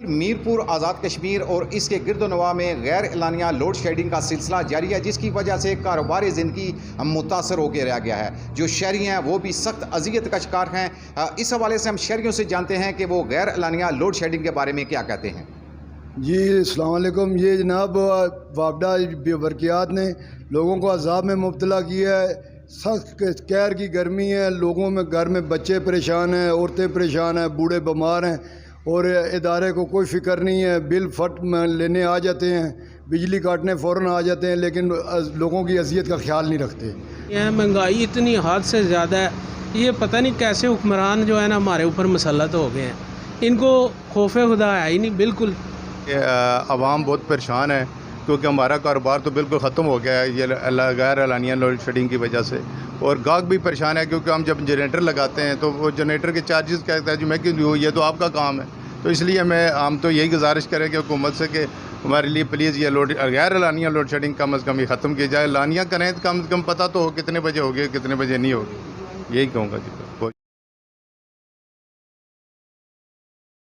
میرپور آزاد کشمیر اور اس کے گرد و نواح میں غیر اعلانیہ لوڈ شیڈنگ کا سلسلہ جاری ہے، جس کی وجہ سے کاروباری زندگی متاثر ہو کے رہ گیا ہے۔ جو شہری ہیں وہ بھی سخت اذیت کا شکار ہیں۔ اس حوالے سے ہم شہریوں سے جانتے ہیں کہ وہ غیر اعلانیہ لوڈ شیڈنگ کے بارے میں کیا کہتے ہیں۔ جی السلام علیکم۔ یہ جناب وابڈا برقیات نے لوگوں کو عذاب میں مبتلا کیا ہے۔ سخت قہر کی گرمی ہے، لوگوں میں گھر میں بچے پریشان ہیں، عورتیں پریشان ہیں، بوڑھے بیمار ہیں اور ادارے کو کوئی فکر نہیں ہے۔ بل فٹ لینے آ جاتے ہیں، بجلی کاٹنے فوراً آ جاتے ہیں، لیکن لوگوں کی اذیت کا خیال نہیں رکھتے۔ یہ مہنگائی اتنی حد سے زیادہ ہے، یہ پتہ نہیں کیسے حکمران جو ہے نا ہمارے اوپر مسلط ہو گئے ہیں۔ ان کو خوف خدا ہے ہی نہیں بالکل۔ عوام بہت پریشان ہے کیونکہ ہمارا کاروبار تو بالکل ختم ہو گیا ہے یہ غیر اعلانیہ لوڈ شیڈنگ کی وجہ سے، اور گاہک بھی پریشان ہے کیونکہ ہم جب جنریٹر لگاتے ہیں تو وہ جنریٹر کے چارجز کہتا ہے جو میں کیوں یہ تو آپ کا کام ہے، تو اس لیے ہم تو یہی گزارش کریں کہ حکومت سے کہ ہمارے لیے پلیز یہ غیر اعلانیہ لوڈ شیڈنگ کم از کم یہ ختم کی جائے۔ اعلانیہ کریں تو کم از کم پتہ تو ہو کتنے بجے ہوگی کتنے بجے نہیں ہوگی، یہی کہوں گا جی۔